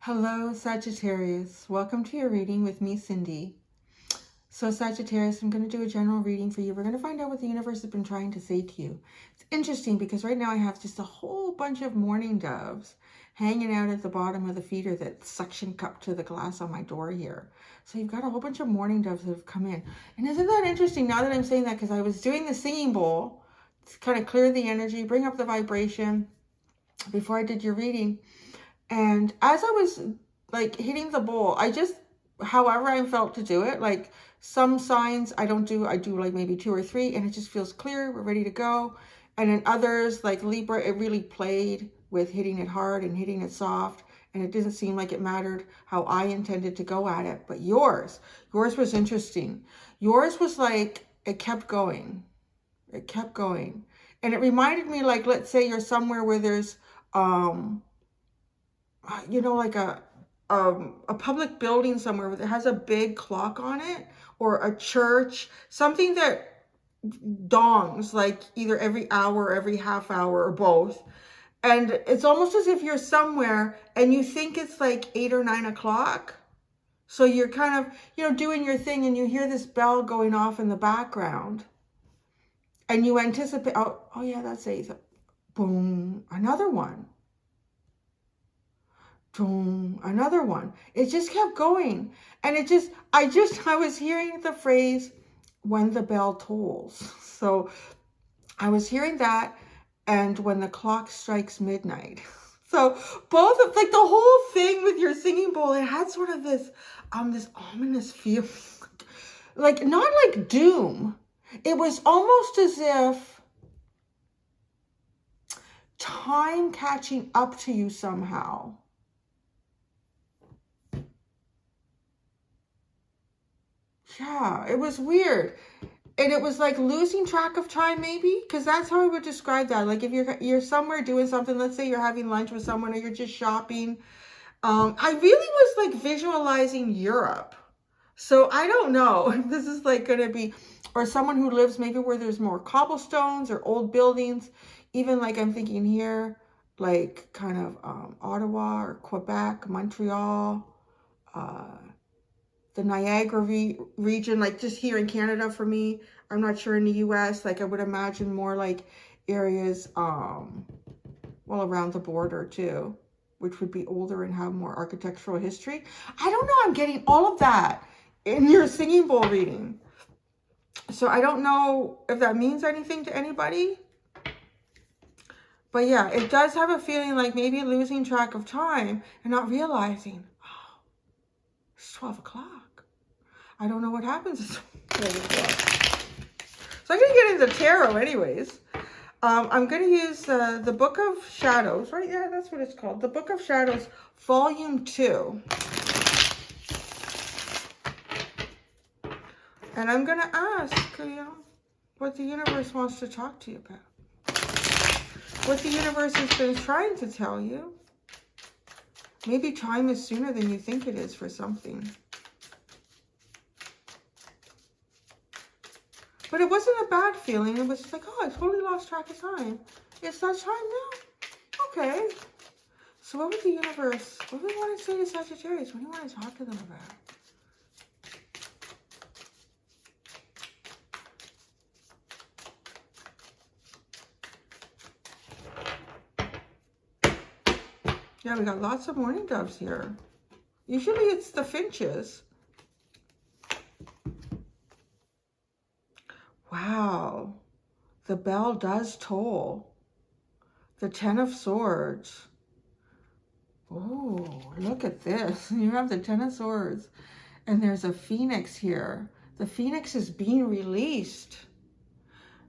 Hello, Sagittarius. Welcome to your reading with me, Cindy. So, Sagittarius, I'm going to do a general reading for you. We're going to find out what the universe has been trying to say to you. It's interesting because right now I have just a whole bunch of mourning doves hanging out at the bottom of the feeder that suction cup to the glass on my door here. So you've got a whole bunch of mourning doves that have come in. And isn't that interesting now that I'm saying that? Because I was doing the singing bowl to kind of clear the energy, bring up the vibration before I did your reading. And as I was like hitting the bowl, I just, however I felt to do it, like some signs I do like maybe 2 or 3 and it just feels clear, we're ready to go. And then others like Libra, it really played with hitting it hard and hitting it soft. And it didn't seem like it mattered how I intended to go at it. But yours was interesting. Yours was like, it kept going. It kept going. And it reminded me, like, let's say you're somewhere where there's, like a public building somewhere that has a big clock on it, or a church, something that dongs like either every hour, or every half hour, or both. And it's almost as if you're somewhere and you think it's like 8 or 9 o'clock. So you're kind of, doing your thing and you hear this bell going off in the background. And you anticipate, oh yeah, that's 8. Boom, another one. Boom, another one. It just kept going. And I was hearing the phrase, when the bell tolls. So I was hearing that, and when the clock strikes midnight. So both of, like, the whole thing with your singing bowl, it had sort of this ominous feel, like not like doom. It was almost as if time catching up to you somehow. Yeah, it was weird. And it was like losing track of time, maybe, because that's how I would describe that. Like if you're somewhere doing something, let's say you're having lunch with someone or you're just shopping. I really was like visualizing Europe. So I don't know if this is like going to be, or someone who lives maybe where there's more cobblestones or old buildings. Even like I'm thinking here, like kind of Ottawa or Quebec, Montreal, the Niagara region, like just here in Canada for me. I'm not sure in the US, like I would imagine more like areas, well, around the border too, which would be older and have more architectural history. I don't know, I'm getting all of that in your singing bowl reading. So I don't know if that means anything to anybody. But yeah, it does have a feeling like maybe losing track of time and not realizing, oh, it's 12 o'clock. I don't know what happens at 12 o'clock. So I'm going to get into tarot anyways. I'm going to use the Book of Shadows, right? Yeah, that's what it's called. The Book of Shadows, Volume 2. And I'm going to ask, what the universe wants to talk to you about. What the universe has been trying to tell you. Maybe time is sooner than you think it is for something. But it wasn't a bad feeling. It was like, oh, I totally lost track of time. It's that time now? Okay. So what would the universe, what do we want to say to Sagittarius? What do you want to talk to them about? Yeah, we got lots of mourning doves here. Usually it's the finches. Wow. The bell does toll. The 10 of Swords. Oh, look at this. You have the 10 of Swords. And there's a phoenix here. The phoenix is being released.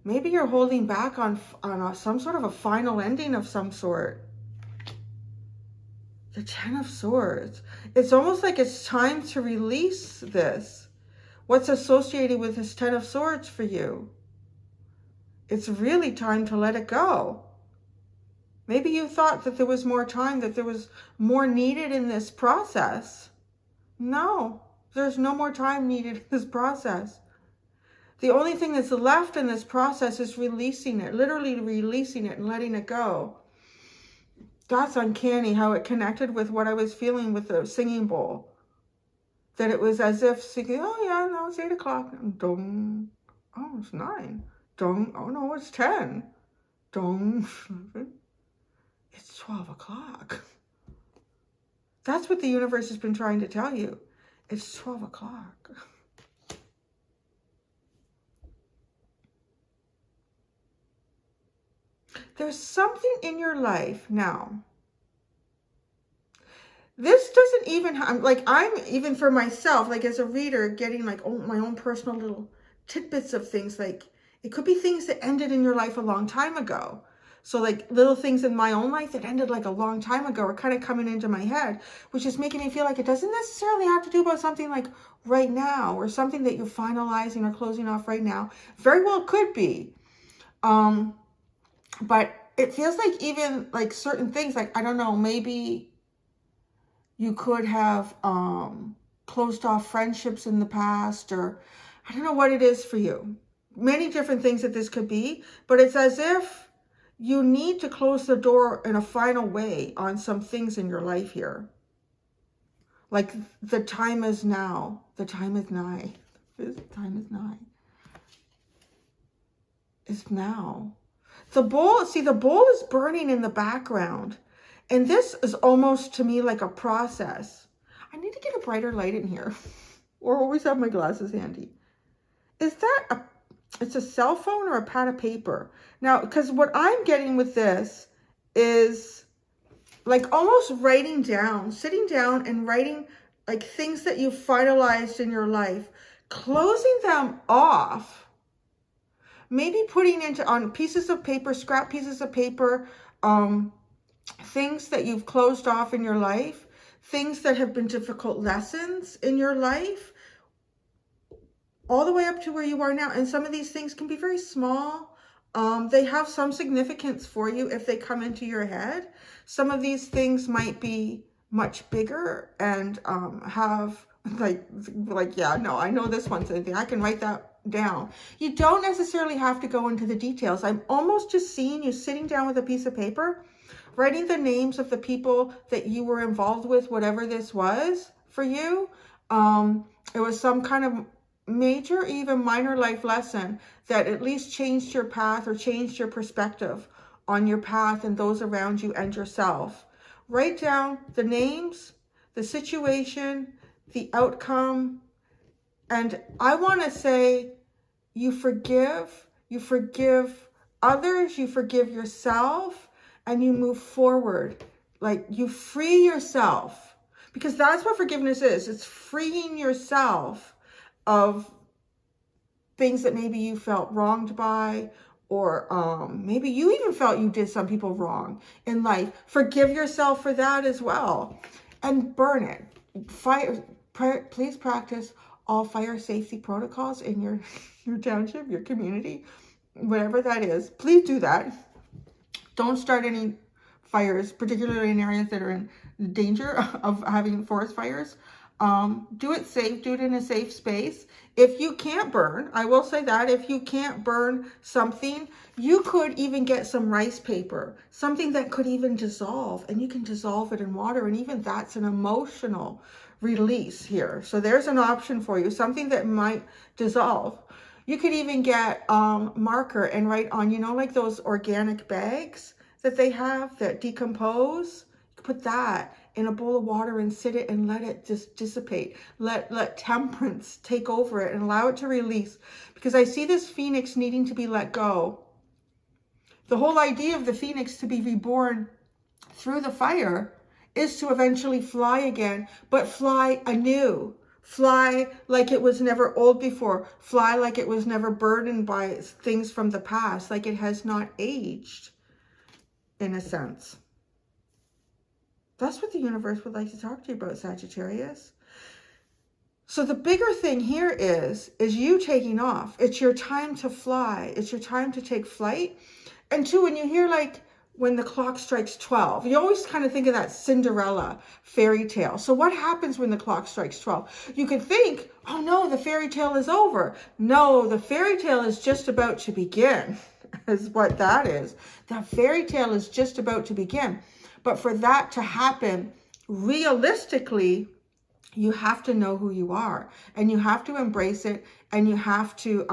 Maybe you're holding back on some sort of a final ending of some sort. The 10 of Swords. It's almost like it's time to release this. What's associated with this 10 of Swords for you? It's really time to let it go. Maybe you thought that there was more time, that there was more needed in this process. No, there's no more time needed in this process. The only thing that's left in this process is releasing it, literally releasing it and letting it go. That's uncanny how it connected with what I was feeling with the singing bowl. That it was as if singing, oh yeah, no, it's 8 o'clock. Dong. Oh, it's 9. Dong. Oh no, it's 10. Dong. It's 12 o'clock. That's what the universe has been trying to tell you. It's 12 o'clock. There's something in your life now. This doesn't even, like, I'm even for myself, like as a reader, getting like my own personal little tidbits of things. Like it could be things that ended in your life a long time ago. So like little things in my own life that ended like a long time ago are kind of coming into my head, which is making me feel like it doesn't necessarily have to do about something like right now or something that you're finalizing or closing off right now. Very well could be. But it feels like even like certain things, like, I don't know, maybe you could have closed off friendships in the past, or I don't know what it is for you. Many different things that this could be, but it's as if you need to close the door in a final way on some things in your life here. Like the time is now. The time is nigh. The time is nigh. It's now. The bowl, see, the bowl is burning in the background. And this is almost to me like a process. I need to get a brighter light in here. Or always have my glasses handy. Is that it's a cell phone or a pad of paper? Now, because what I'm getting with this is like almost writing down, sitting down and writing like things that you've finalized in your life, closing them off, maybe putting on pieces of paper, scrap pieces of paper, things that you've closed off in your life, things that have been difficult lessons in your life, all the way up to where you are now. And some of these things can be very small. They have some significance for you if they come into your head. Some of these things might be much bigger and have like, yeah, no, I know this one's anything. I can write that down. You don't necessarily have to go into the details. I'm almost just seeing you sitting down with a piece of paper, writing the names of the people that you were involved with, whatever this was for you. It was some kind of major, even minor life lesson that at least changed your path or changed your perspective on your path and those around you and yourself. Write down the names, the situation, the outcome. And I want to say you forgive others, you forgive yourself, and you move forward. Like you free yourself, because that's what forgiveness is. It's freeing yourself of things that maybe you felt wronged by, or maybe you even felt you did some people wrong in life. Forgive yourself for that as well, and burn it. Please practice all fire safety protocols in your township, your community, whatever that is. Please do that. Don't start any fires, particularly in areas that are in danger of having forest fires. Do it safe, do it in a safe space. If you can't burn, I will say that, if you can't burn something, you could even get some rice paper, something that could even dissolve, and you can dissolve it in water, and even that's an emotional release here. So there's an option for you, something that might dissolve. You could even get marker and write on, you know, like those organic bags that they have that decompose. You could put that in a bowl of water and sit it and let it just dissipate. Let temperance take over it and allow it to release. Because I see this phoenix needing to be let go. The whole idea of the phoenix to be reborn through the fire is to eventually fly again, but fly anew. Fly like it was never old before. Fly like it was never burdened by things from the past, like it has not aged, in a sense. That's what the universe would like to talk to you about, Sagittarius. So the bigger thing here is you taking off. It's your time to fly. It's your time to take flight. And two, when you hear like when the clock strikes 12, you always kind of think of that Cinderella fairy tale. So what happens when the clock strikes 12? You could think, oh no, the fairy tale is over. No, the fairy tale is just about to begin, is what that is. The fairy tale is just about to begin. But for that to happen, realistically, you have to know who you are, and you have to embrace it, and you have to,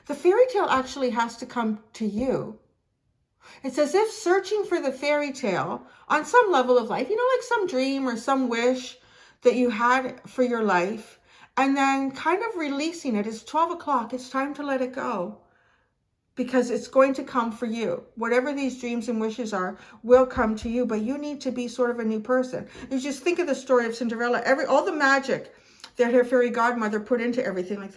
the fairy tale actually has to come to you. It's as if searching for the fairy tale on some level of life, you know, like some dream or some wish that you had for your life, and then kind of releasing it. It's 12 o'clock. It's time to let it go, because it's going to come for you. Whatever these dreams and wishes are will come to you, but you need to be sort of a new person. You just think of the story of Cinderella, all the magic that her fairy godmother put into everything, like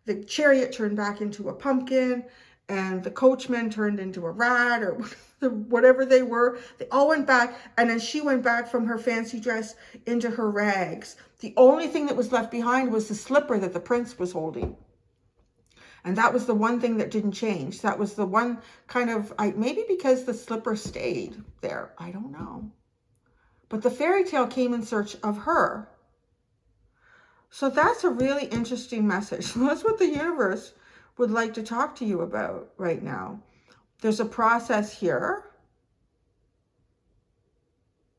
the chariot turned back into a pumpkin, and the coachman turned into a rat, or whatever they were. They all went back, and then she went back from her fancy dress into her rags. The only thing that was left behind was the slipper that the prince was holding. And that was the one thing that didn't change. That was the one kind of, maybe because the slipper stayed there. I don't know. But the fairy tale came in search of her. So that's a really interesting message. That's what the universe would like to talk to you about right now. There's a process here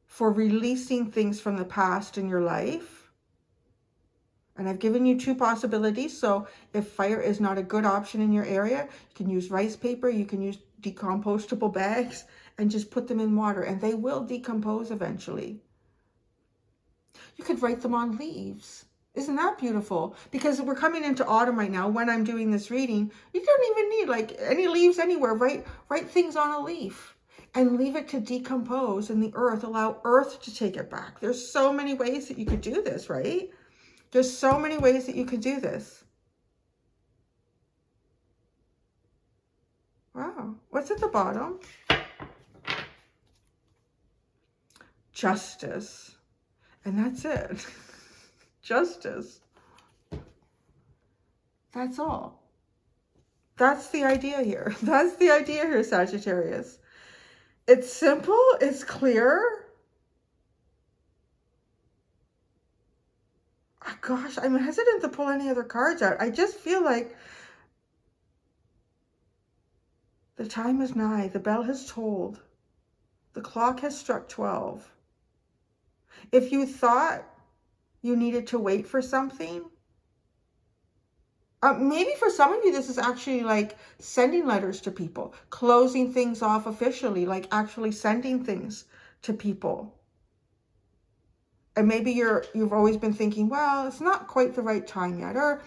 for releasing things from the past in your life. And I've given you two possibilities. So if fire is not a good option in your area, you can use rice paper, you can use decompostable bags, and just put them in water, and they will decompose eventually. You could write them on leaves. Isn't that beautiful? Because we're coming into autumn right now. When I'm doing this reading, you don't even need like any leaves anywhere. Write things on a leaf and leave it to decompose in the earth. Allow earth to take it back. There's so many ways that you could do this, right? There's so many ways that you could do this. Wow. What's at the bottom? Justice. And that's it. Justice. That's all. That's the idea here. That's the idea here, Sagittarius. It's simple. It's clear. Oh, gosh, I'm hesitant to pull any other cards out. I just feel like the time is nigh. The bell has tolled. The clock has struck 12. If you thought you needed to wait for something, maybe for some of you, this is actually like sending letters to people, closing things off officially, like actually sending things to people. And maybe you've always been thinking, well, it's not quite the right time yet, or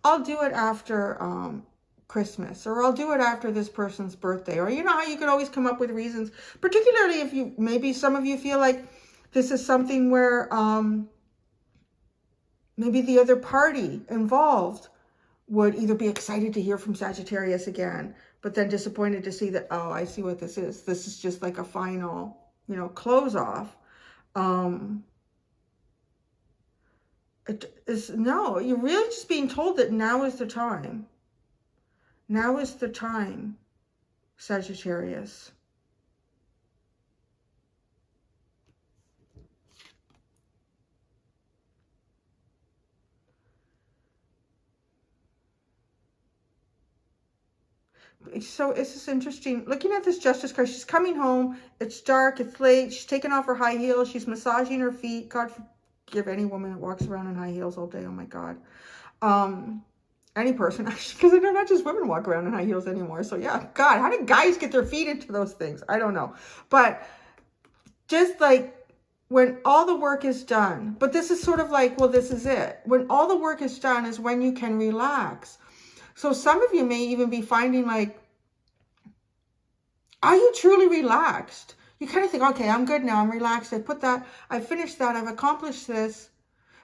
I'll do it after Christmas, or I'll do it after this person's birthday, or you know how you could always come up with reasons, particularly if maybe some of you feel like this is something where maybe the other party involved would either be excited to hear from Sagittarius again, but then disappointed to see that, oh, I see what this is. This is just like a final, you know, close off. No, you're really just being told that now is the time. Now is the time, Sagittarius. So it's just interesting. Looking at this Justice card, she's coming home. It's dark. It's late. She's taking off her high heels. She's massaging her feet. God forgive any woman that walks around in high heels all day. Oh, my God. Any person, actually, because I know not just women walk around in high heels anymore. So, yeah, God, how did guys get their feet into those things? I don't know. But just like when all the work is done, but this is sort of like, well, this is it. When all the work is done is when you can relax. So some of you may even be finding like, are you truly relaxed? You kind of think, okay, I'm good now. I'm relaxed. I finished that. I've accomplished this.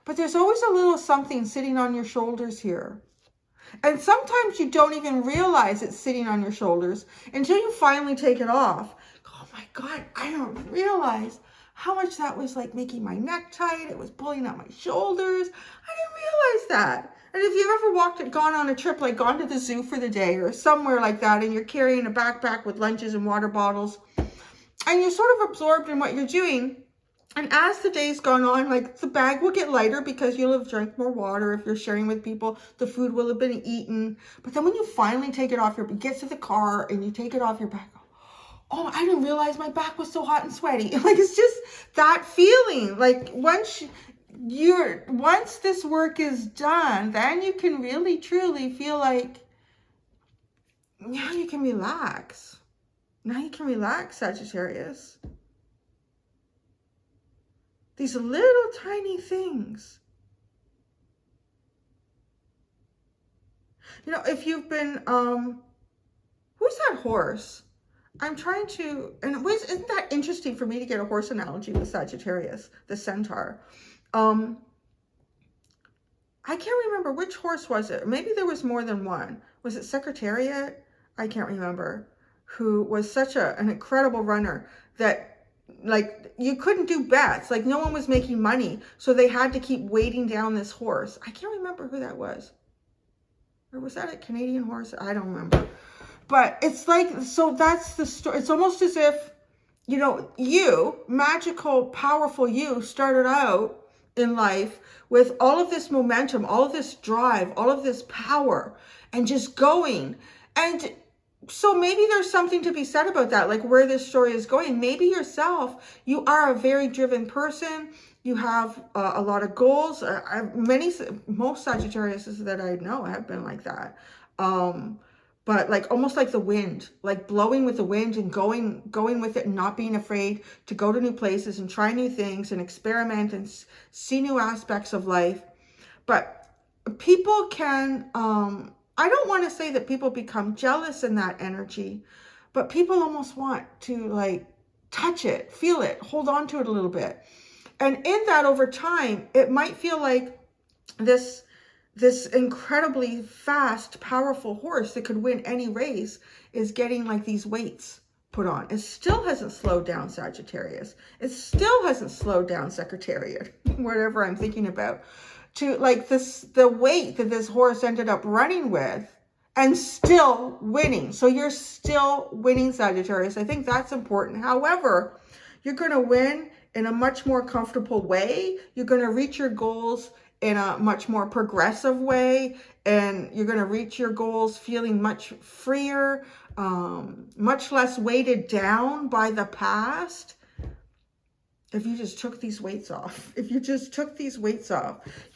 But there's always a little something sitting on your shoulders here. And sometimes you don't even realize it's sitting on your shoulders until you finally take it off. Oh my God, I don't realize how much that was like making my neck tight. It was pulling out my shoulders. I didn't realize that. And if you've ever gone on a trip, like gone to the zoo for the day or somewhere like that, and you're carrying a backpack with lunches and water bottles, and you're sort of absorbed in what you're doing, and as the day's gone on, like the bag will get lighter because you'll have drank more water. If you're sharing with people, the food will have been eaten. But then when you finally take it off, you get to the car and you take it off your back, oh, I didn't realize my back was so hot and sweaty. Like, it's just that feeling. Like, once this work is done, then you can really, truly feel like, now you can relax. Now you can relax, Sagittarius. These little tiny things. You know, if you've been, who's that horse? I'm trying to, and isn't that interesting for me to get a horse analogy with Sagittarius, the centaur? I can't remember which horse was it. Maybe there was more than one. Was it Secretariat? I can't remember. Who was such an incredible runner that, like, you couldn't do bets. Like, no one was making money, so they had to keep waiting down this horse. I can't remember who that was. Or was that a Canadian horse? I don't remember. But it's like, so that's the story. It's almost as if, you know, you, magical, powerful you, started out in life with all of this momentum, all of this drive, all of this power, and just going. And so maybe there's something to be said about that, like where this story is going. Maybe yourself, you are a very driven person. You have a lot of goals. Most Sagittarius that I know have been like that. But like almost like the wind, like blowing with the wind and going with it and not being afraid to go to new places and try new things and experiment and see new aspects of life. But people can, I don't want to say that people become jealous in that energy, but people almost want to like touch it, feel it, hold on to it a little bit. And in that, over time, it might feel like this incredibly fast, powerful horse that could win any race is getting like these weights put on. It still hasn't slowed down Sagittarius. It still hasn't slowed down Secretariat, whatever I'm thinking about, to like the weight that this horse ended up running with and still winning. So you're still winning, Sagittarius. I think that's important. However, you're going to win in a much more comfortable way. You're going to reach your goals in a much more progressive way, and you're going to reach your goals feeling much freer, much less weighted down by the past. If you just took these weights off,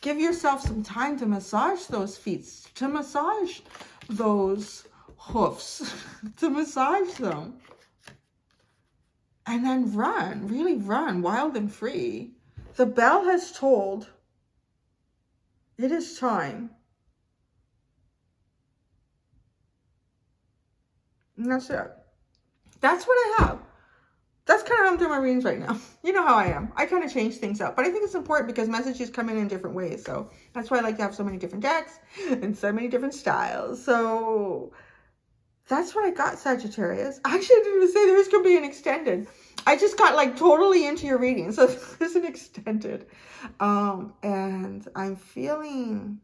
give yourself some time to massage those feet, to massage those hoofs, to massage them. And then run, really run, wild and free. The bell has tolled. It is time. And that's it. That's what I have. That's kind of how I'm doing my readings right now. You know how I am. I kind of change things up. But I think it's important because messages come in different ways. So that's why I like to have so many different decks and so many different styles. So that's what I got, Sagittarius. Actually, I didn't even say there's going to be an extended. I just got like totally into your reading. So there's an extended. And I'm feeling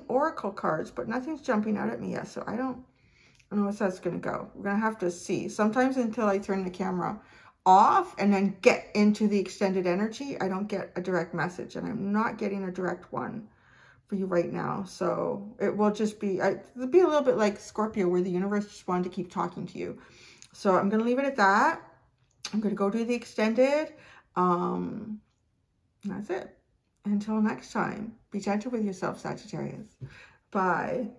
oracle cards, but nothing's jumping out at me yet. So I don't know where that's going to go. We're going to have to see. Sometimes until I turn the camera off and then get into the extended energy, I don't get a direct message, and I'm not getting a direct one for you right now. So it will just be, it'll be a little bit like Scorpio, where the universe just wanted to keep talking to you. So I'm going to leave it at that. I'm going to go do the extended. That's it. Until next time, be gentle with yourself, Sagittarius. Bye.